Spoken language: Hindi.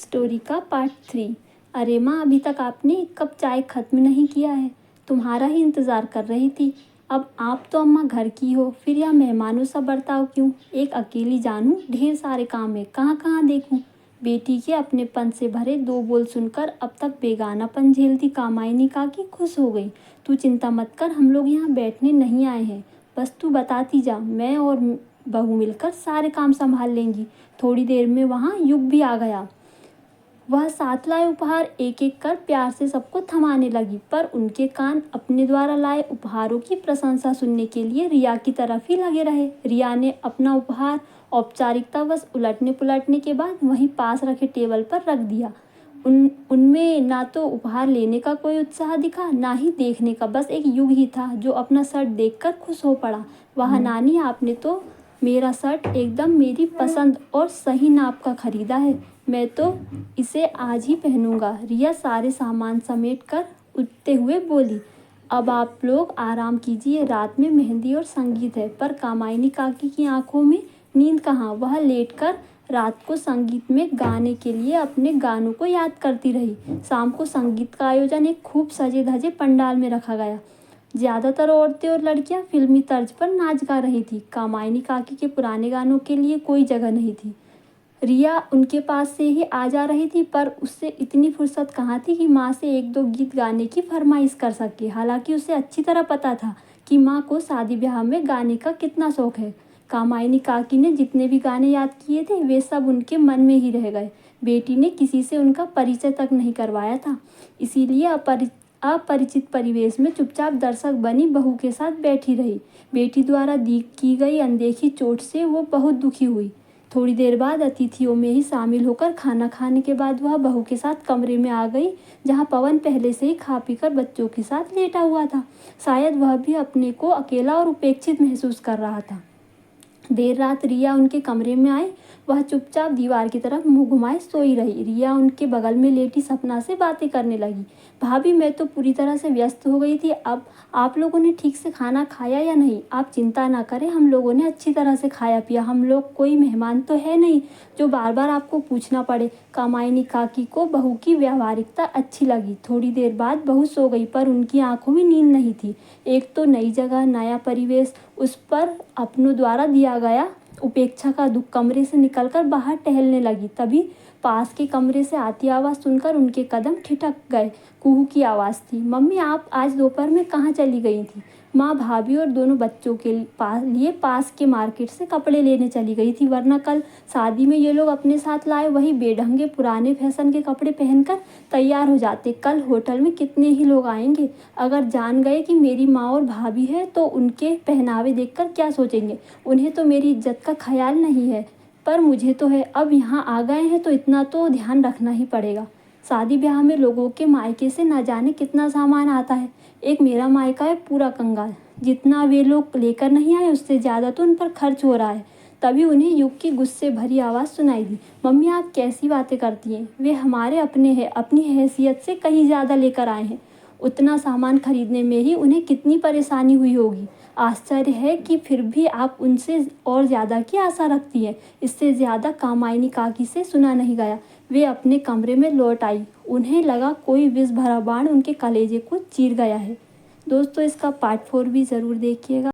स्टोरी का पार्ट 3। अरे माँ, अभी तक आपने एक कप चाय खत्म नहीं किया है। तुम्हारा ही इंतज़ार कर रही थी। अब आप तो अम्मा घर की हो, फिर यह मेहमानों सा बर्ताव क्यों? एक अकेली जानूँ, ढेर सारे काम है, कहाँ कहाँ देखूँ। बेटी के अपनेपन से भरे दो बोल सुनकर अब तक बेगानापन झेलती कामायनी काकी खुश हो गई। तू चिंता मत कर, हम लोग यहाँ बैठने नहीं आए हैं। बस तू बताती जा, मैं और बहू मिलकर सारे काम संभाल लेंगी। थोड़ी देर में वहाँ युग भी आ गया। वह साथ लाए उपहार एक एक कर प्यार से सबको थमाने लगी, पर उनके कान अपने द्वारा लाए उपहारों की प्रशंसा सुनने के लिए रिया की तरफ ही लगे रहे। रिया ने अपना उपहार औपचारिकतावश उलटने पुलटने के बाद वहीं पास रखे टेबल पर रख दिया। उनमें ना तो उपहार लेने का कोई उत्साह दिखा, ना ही देखने का। बस एक युग ही था जो अपना शर्ट देखकर खुश हो पड़ा। वाह नानी, आपने तो मेरा शर्ट एकदम मेरी पसंद और सही नाप का खरीदा है। मैं तो इसे आज ही पहनूंगा। रिया सारे सामान समेट कर उठते हुए बोली। अब आप लोग आराम कीजिए, रात में मेहंदी और संगीत है। पर कामायनी काकी की आंखों में नींद कहाँ। वह लेटकर रात को संगीत में गाने के लिए अपने गानों को याद करती रही। शाम को संगीत का आयोजन एक खूब सजे धजे पंडाल में रखा गया। ज़्यादातर औरतें और लड़कियां फिल्मी तर्ज पर नाच गा रही थी। कामायनी काकी के पुराने गानों के लिए कोई जगह नहीं थी। रिया उनके पास से ही आ जा रही थी, पर उससे इतनी फुर्सत कहाँ थी कि माँ से एक दो गीत गाने की फरमाइश कर सके। हालांकि उसे अच्छी तरह पता था कि माँ को शादी ब्याह में गाने का कितना शौक है। कामायनी काकी ने जितने भी गाने याद किए थे वे सब उनके मन में ही रह गए। बेटी ने किसी से उनका परिचय तक नहीं करवाया था, इसीलिए अपरिचित परिवेश में चुपचाप दर्शक बनी बहू के साथ बैठी रही। बेटी द्वारा दी की गई अनदेखी चोट से वो बहुत दुखी हुई। थोड़ी देर बाद अतिथियों में ही शामिल होकर खाना खाने के बाद वह बहू के साथ कमरे में आ गई, जहां पवन पहले से ही खा पीकर बच्चों के साथ लेटा हुआ था। शायद वह भी अपने को अकेला और उपेक्षित महसूस कर रहा था। देर रात रिया उनके कमरे में आए। वह चुपचाप दीवार की तरफ मुंह घुमाए सोई रही। रिया उनके बगल में लेटी सपना से बातें करने लगी। भाभी, मैं तो पूरी तरह से व्यस्त हो गई थी। अब आप लोगों ने ठीक से खाना खाया या नहीं? आप चिंता ना करें, हम लोगों ने अच्छी तरह से खाया पिया। हम लोग कोई मेहमान तो है नहीं जो बार बार आपको पूछना पड़े। कामायनी काकी को बहू की व्यावहारिकता अच्छी लगी। थोड़ी देर बाद बहू सो गई, पर उनकी आंखों में नींद नहीं थी। एक तो नई जगह, नया परिवेश, उस पर अपनों द्वारा दिया गया उपेक्षा का दुख। कमरे से निकलकर बाहर टहलने लगी, तभी पास के कमरे से आती आवाज़ सुनकर उनके कदम ठिठक गए। कुहू की आवाज़ थी। मम्मी, आप आज दोपहर में कहाँ चली गई थी? माँ भाभी और दोनों बच्चों के लिए पास के मार्केट से कपड़े लेने चली गई थी, वरना कल शादी में ये लोग अपने साथ लाए वही बेढंगे पुराने फैशन के कपड़े पहनकर तैयार हो जाते। कल होटल में कितने ही लोग आएंगे। अगर जान गए कि मेरी माँ और भाभी है तो उनके पहनावे देखकर क्या सोचेंगे। उन्हें तो मेरी इज्जत का ख्याल नहीं है, पर मुझे तो है। अब यहाँ आ गए हैं तो इतना तो ध्यान रखना ही पड़ेगा। शादी ब्याह में लोगों के मायके से ना जाने कितना सामान आता है। एक मेरा मायका है पूरा कंगाल। जितना वे लोग लेकर नहीं आए उससे ज़्यादा तो उन पर खर्च हो रहा है। तभी उन्हें युग की गुस्से भरी आवाज़ सुनाई दी। मम्मी, आप कैसी बातें करती हैं? वे हमारे अपने हैं, अपनी हैसियत से कहीं ज़्यादा लेकर आए हैं। उतना सामान खरीदने में ही उन्हें कितनी परेशानी हुई होगी। आश्चर्य है कि फिर भी आप उनसे और ज़्यादा की आशा रखती हैं। इससे ज़्यादा कामायनी काकी से सुना नहीं गया। वे अपने कमरे में लौट आई। उन्हें लगा कोई विष भरा बाण उनके कलेजे को चीर गया है। दोस्तों, इसका पार्ट 4 भी ज़रूर देखिएगा।